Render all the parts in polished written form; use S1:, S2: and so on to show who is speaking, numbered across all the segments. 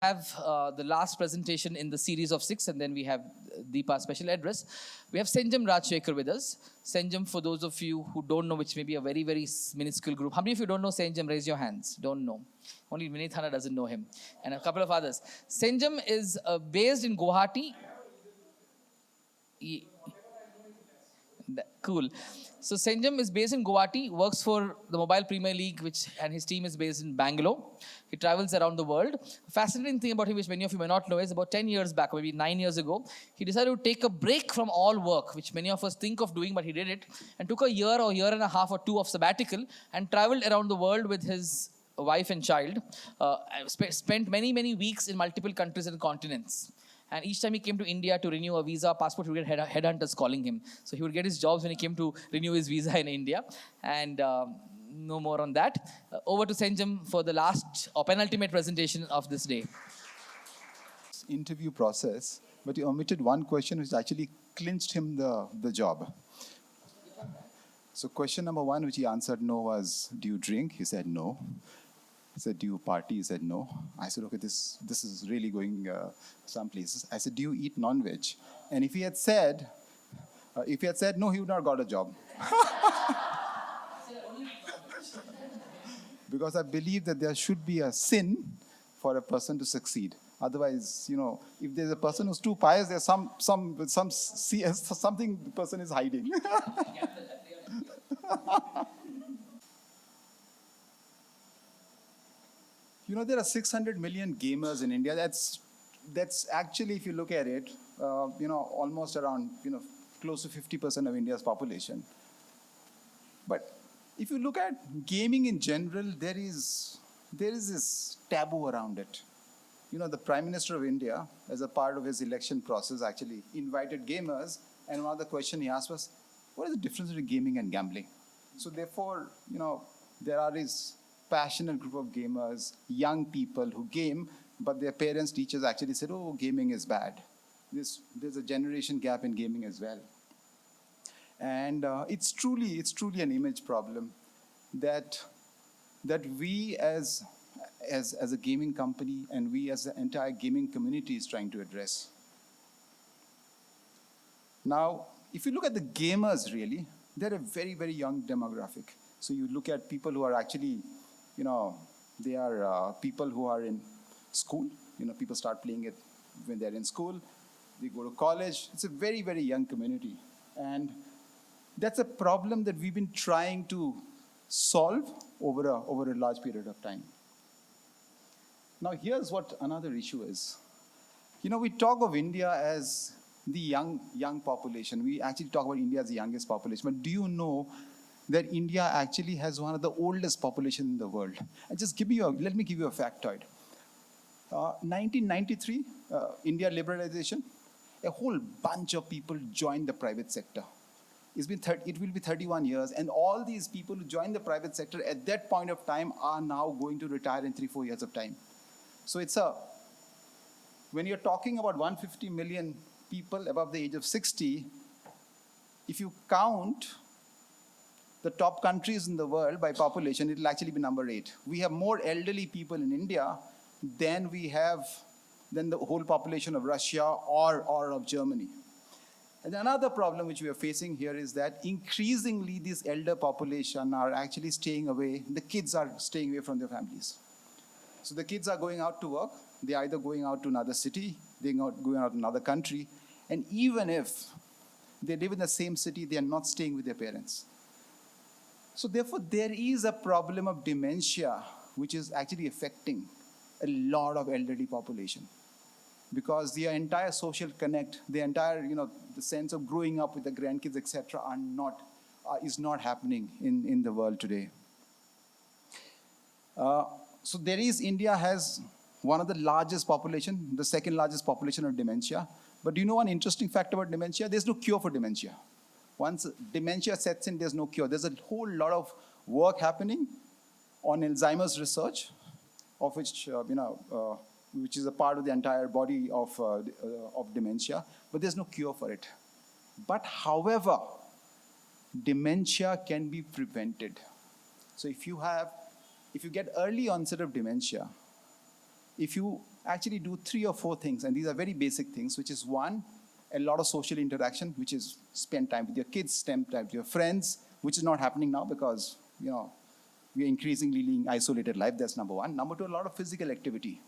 S1: have the last presentation in the series of 6, and then we have Deepa's special address. We have Senjam Rajshekhar with us. Senjam, for those of you who don't know, which may be a very, very minuscule group. How many of you don't know Senjam? Raise your hands. Don't know. Only Vinithana doesn't know him. And a couple of others. Senjam is based in Guwahati. Cool. So Senjam is based in Guwahati, works for the Mobile Premier League, and his team is based in Bangalore. He travels around the world. Fascinating thing about him, which many of you may not know, is about 10 years back, maybe 9 years ago, he decided to take a break from all work, which many of us think of doing, but he did it, and took a year or year and a half or two of sabbatical and traveled around the world with his wife and child. Spent many, many weeks in multiple countries and continents. And each time he came to India to renew a visa, passport, he would get headhunters calling him. So he would get his jobs when he came to renew his visa in India. And no more on that. Over to Senjam for the last or penultimate presentation of this day.
S2: Interview process, but he omitted one question which actually clinched him the job. So question number 1, which he answered no, was, do you drink? He said no. He said, do you party? He said, no. I said, okay, this is really going some places. I said, do you eat non-veg? And if he had said no, he would not have got a job. Because I believe that there should be a sin for a person to succeed. Otherwise, if there's a person who's too pious, there's something the person is hiding. There are 600 million gamers in India. That's actually, if you look at it, almost around, close to 50% of India's population. But if you look at gaming in general, there is this taboo around it. The Prime Minister of India, as a part of his election process, actually invited gamers, and one of the questions he asked was, what is the difference between gaming and gambling? So therefore, there are these passionate group of gamers, young people who game, but their parents, teachers actually said, oh, gaming is bad. There's a generation gap in gaming as well. And it's truly an image problem that we as a gaming company and we as the entire gaming community is trying to address. Now, if you look at the gamers really, they're a very, very young demographic. So you look at people who are actually, they are people who are in school. People start playing it when they're in school. They go to college. It's a very, very young community. And that's a problem that we've been trying to solve over a large period of time. Now, here's what another issue is. We talk of India as the young population. We actually talk about India as the youngest population. But do you know that India actually has one of the oldest populations in the world? And let me give you a factoid. 1993, India liberalization, a whole bunch of people joined the private sector. It will be 31 years, and all these people who joined the private sector at that point of time are now going to retire in 3-4 years of time. So when you're talking about 150 million people above the age of 60, if you count the top countries in the world by population, it will actually be number 8. We have more elderly people in India than the whole population of Russia or of Germany. And another problem which we are facing here is that increasingly this elder population are actually staying away. The kids are staying away from their families. So the kids are going out to work. They're either going out to another city, they're going out to another country. And even if they live in the same city, they are not staying with their parents. So therefore, there is a problem of dementia, which is actually affecting a lot of elderly population. Because the entire social connect, the entire, the sense of growing up with the grandkids, etc., is not happening in the world today. So India has one of the largest population, the second largest population of dementia. But do you know one interesting fact about dementia? There's no cure for dementia. Once dementia sets in, there's no cure. There's a whole lot of work happening on Alzheimer's research, of which is a part of the entire body of dementia, but there's no cure for it. But however, dementia can be prevented. So if you get early onset of dementia, if you actually do 3 or 4 things, and these are very basic things, which is one, a lot of social interaction, which is spend time with your kids, spend time with your friends, which is not happening now because, we are increasingly leading isolated life. That's number one. Number two, a lot of physical activity.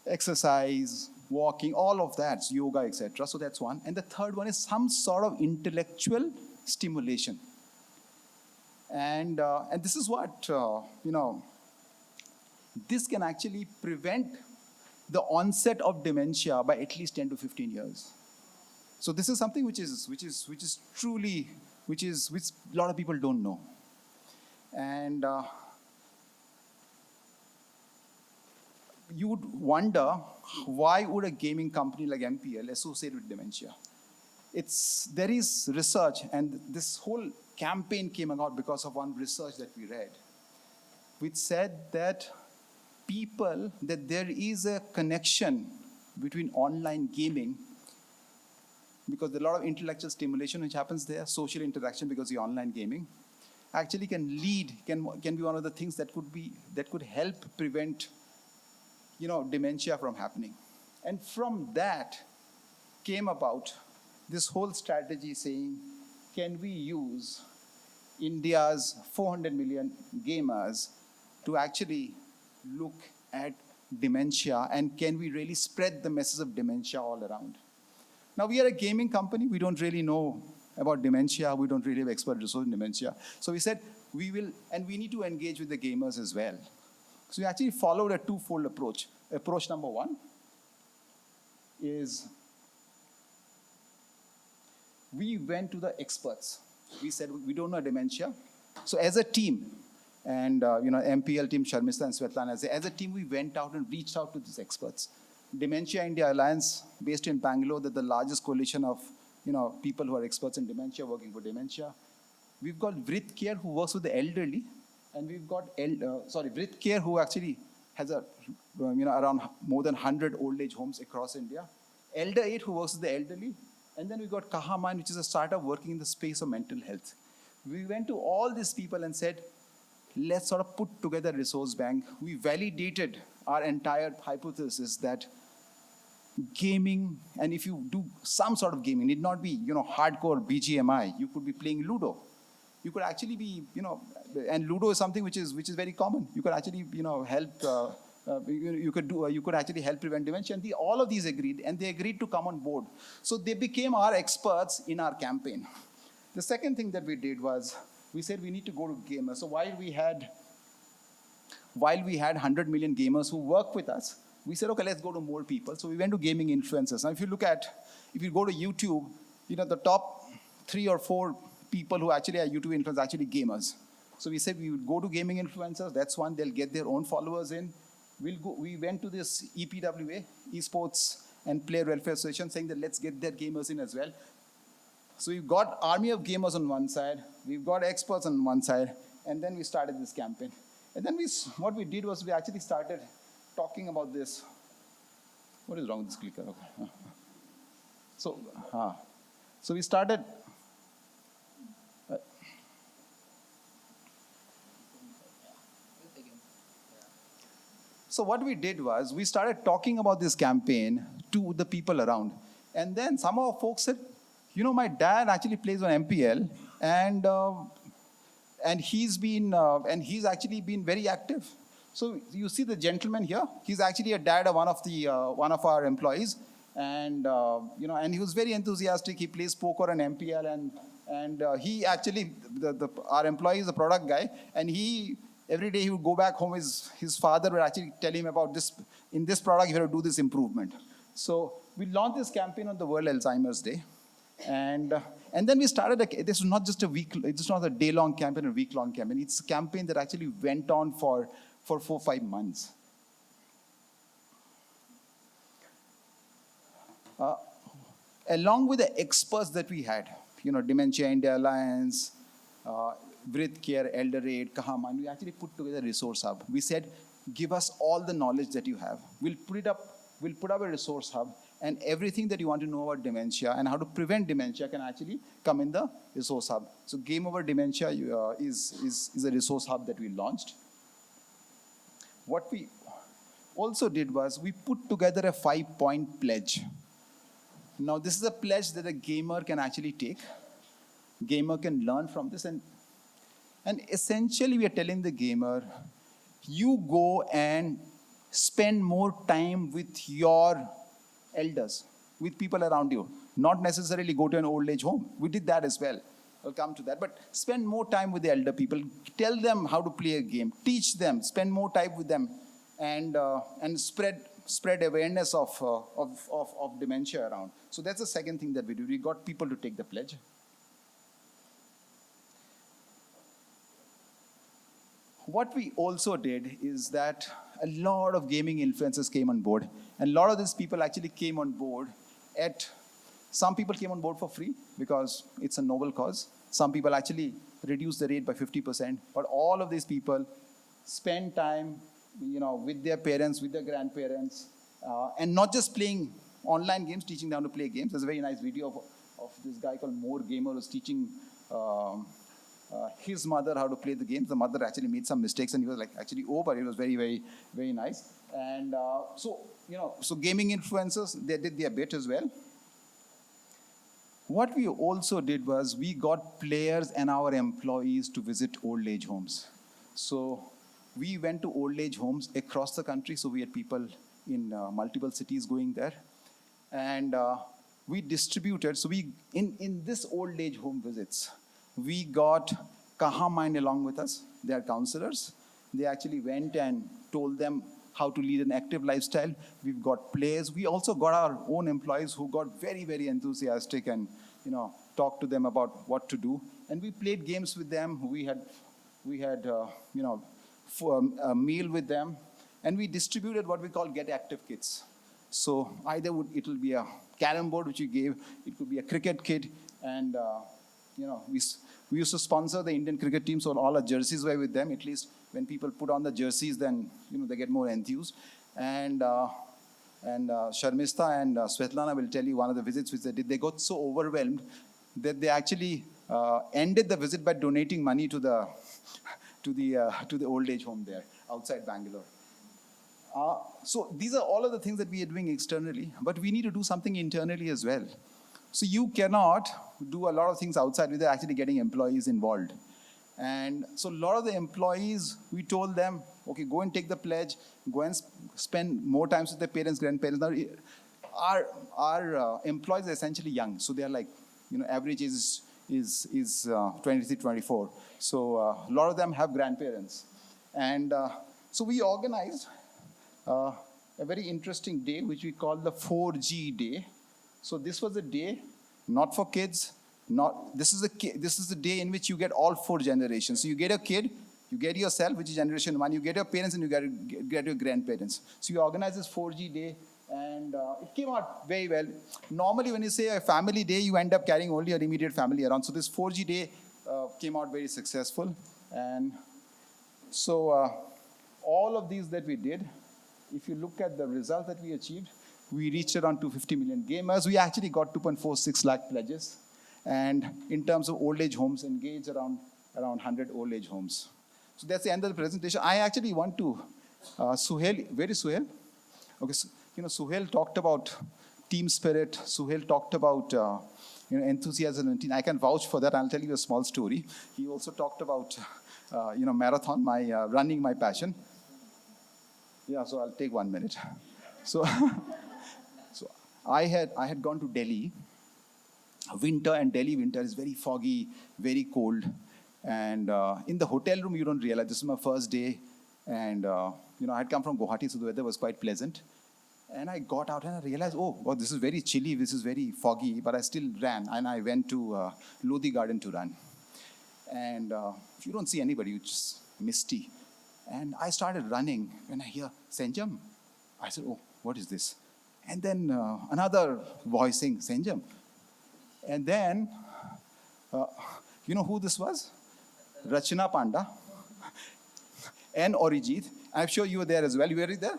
S2: Exercise, walking, all of that, yoga, etc. So that's one. And the third one is some sort of intellectual stimulation. And this is what, this can actually prevent the onset of dementia by at least 10 to 15 years. So this is something which is truly, which a lot of people don't know. And you would wonder, why would a gaming company like MPL associate with dementia? There is research, and this whole campaign came about because of one research that we read, which said that there is a connection between online gaming, because there's a lot of intellectual stimulation which happens there, social interaction, because the online gaming actually can be one of the things that could help prevent dementia from happening. And from that came about this whole strategy saying, can we use India's 400 million gamers to actually look at dementia, and can we really spread the message of dementia all around? Now, we are a gaming company. We don't really know about dementia. We don't really have expert resource in dementia. So we said we will, and we need to engage with the gamers as well. So we actually followed a twofold approach. Approach number one is we went to the experts. We said we don't know dementia. So as a team, and MPL team, Sharmista and Svetlana, as a team, we went out and reached out to these experts. Dementia India Alliance, based in Bangalore, they're the largest coalition of people who are experts in dementia, working for dementia. We've got Vrit Care, who works with the elderly, and we've got Vrit Care, who actually has around more than 100 old age homes across India. Elder Aid, who works with the elderly, and then we've got Kahaman, which is a startup working in the space of mental health. We went to all these people and said, let's sort of put together a resource bank. We validated our entire hypothesis that gaming, and if you do some sort of gaming, need not be hardcore BGMI. You could be playing Ludo. You could actually be and Ludo is something which is very common. You could actually help. You could actually help prevent dementia. And all of these agreed, and they agreed to come on board. So they became our experts in our campaign. The second thing that we did was we said we need to go to gamers. So while we had 100 million gamers who work with us, we said, okay, let's go to more people. So we went to gaming influencers. Now, if you go to YouTube, the top 3 or 4 people who actually are YouTube influencers are actually gamers. So we said we would go to gaming influencers. That's one. They'll get their own followers in. We went to this EPWA, Esports and Player Welfare Association, saying that let's get their gamers in as well. So we've got army of gamers on one side. We've got experts on one side. And then we started this campaign. And then what we did was we actually started talking about this. What is wrong with this clicker? Okay. So we started. So what we did was we started talking about this campaign to the people around. And then some of our folks said, my dad actually plays on MPL, and he's actually been very active. So you see the gentleman here. He's actually a dad of one of our employees, and he was very enthusiastic. He plays poker on MPL, and he actually our employee is a product guy, and every day he would go back home. His father would actually tell him about this. In this product, you have to do this improvement. So we launched this campaign on the World Alzheimer's Day. And then we started, this was not just it's not a day-long campaign or week-long campaign. It's a campaign that actually went on for 4 or 5 months. Along with the experts that we had, Dementia India Alliance, Vrit Care, Elder Aid, Kahaman, we actually put together a resource hub. We said, give us all the knowledge that you have. We'll put up a resource hub, and everything that you want to know about dementia and how to prevent dementia can actually come in the resource hub. So Game Over Dementia is a resource hub that we launched. also did was we put together a 5-point pledge. Now, this is a pledge that a gamer can actually take. Gamer can learn from this, and essentially we are telling the gamer, you go and spend more time with your elders, with people around you. Not necessarily go to an old age home. We did that as well. I'll come to that. But spend more time with the elder people. Tell them how to play a game. Teach them. Spend more time with them, and spread awareness of dementia around. So that's the second thing that we do. We got people to take the pledge. What we also did is that a lot of gaming influencers came on board. And a lot of these people actually came on board some people came on board for free because it's a noble cause. Some people actually reduced the rate by 50%. But all of these people spend time, with their parents, with their grandparents, and not just playing online games, teaching them to play games. There's a very nice video of this guy called More Gamer who's teaching his mother how to play the games. The mother actually made some mistakes, and he was like, actually, but it was very, very, very nice. And so gaming influencers, they did their bit as well. What we also did was we got players and our employees to visit old age homes. So we went to old age homes across the country. So we had people in multiple cities going there. And we distributed. So in this old age home visits, we got Kaha Mind along with us. They are counselors. They actually went and told them how to lead an active lifestyle. We've got players. We also got our own employees who got very, very enthusiastic and, talked to them about what to do. And we played games with them. We had a meal with them. And we distributed what we call Get Active kits. So either it'll be a carom board, which we gave. It could be a cricket kit. And, we used to sponsor the Indian cricket team, so all our jerseys were with them. At least when people put on the jerseys, then they get more enthused. And Sharmista and Svetlana will tell you one of the visits which they did. They got so overwhelmed that they actually ended the visit by donating money to the old age home there outside Bangalore. So these are all of the things that we are doing externally, but we need to do something internally as well. So you cannot do a lot of things outside without actually getting employees involved. And so a lot of the employees, we told them, okay, go and take the pledge, go and spend more time with their parents, grandparents. Now, our employees are essentially young. So they are like, average is 23, 24. So a lot of them have grandparents. And so we organized a very interesting day, which we call the 4G day. So this was a day, not for kids. This is the day in which you get all 4 generations. So you get a kid, you get yourself, which is generation 1, you get your parents, and you get your grandparents. So you organize this 4G day, and it came out very well. Normally, when you say a family day, you end up carrying only your immediate family around. So this 4G day came out very successful. And so all of these that we did, if you look at the result that we achieved, we reached around 250 million gamers. We actually got 2.46 lakh pledges. And in terms of old age homes, engaged around 100 old age homes. So that's the end of the presentation. I actually want to, Suhail, where is Suhail? Okay, so, Suhail talked about team spirit. Suhail talked about enthusiasm. I can vouch for that. I'll tell you a small story. He also talked about marathon, my running, my passion. Yeah, so I'll take 1 minute. So, so I had gone to Delhi. Winter, and Delhi winter is very foggy, very cold. And in the hotel room, you don't realize, this is my first day. And, I had come from Guwahati, so the weather was quite pleasant. And I got out and I realized, this is very chilly, this is very foggy, but I still ran. And I went to Lodi Garden to run. And you don't see anybody, it's just misty. And I started running when I hear, Senjam. I said, what is this? And then another voice saying, Senjam. And then, you know who this was? Rachna Panda and Orijit. I'm sure you were there as well. You were there?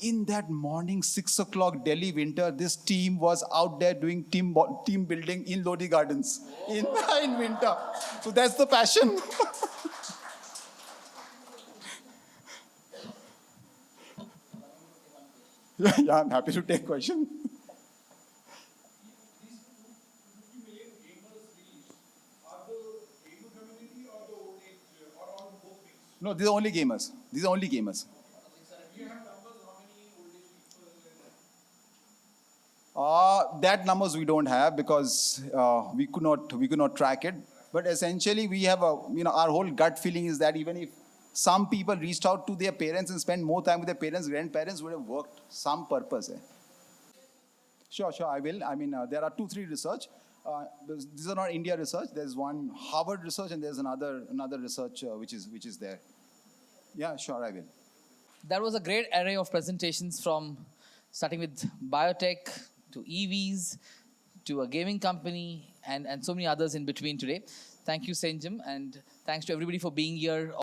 S2: In that morning, 6 o'clock Delhi winter, this team was out there doing team building in Lodi Gardens in winter. So that's the passion. Yeah, I'm happy to take question. No, these are only gamers. These are only gamers. That numbers we don't have because we could not track it. But essentially, we have our whole gut feeling is that even if some people reached out to their parents and spent more time with their parents, grandparents would have worked some purpose. Sure, sure, I will. I mean, there are two, three research. These are not India research. There's one Harvard research, and there's another research which is there. Yeah, sure, I will.
S1: That was a great array of presentations from starting with biotech to EVs to a gaming company and so many others in between today. Thank you, Senjam, and thanks to everybody for being here.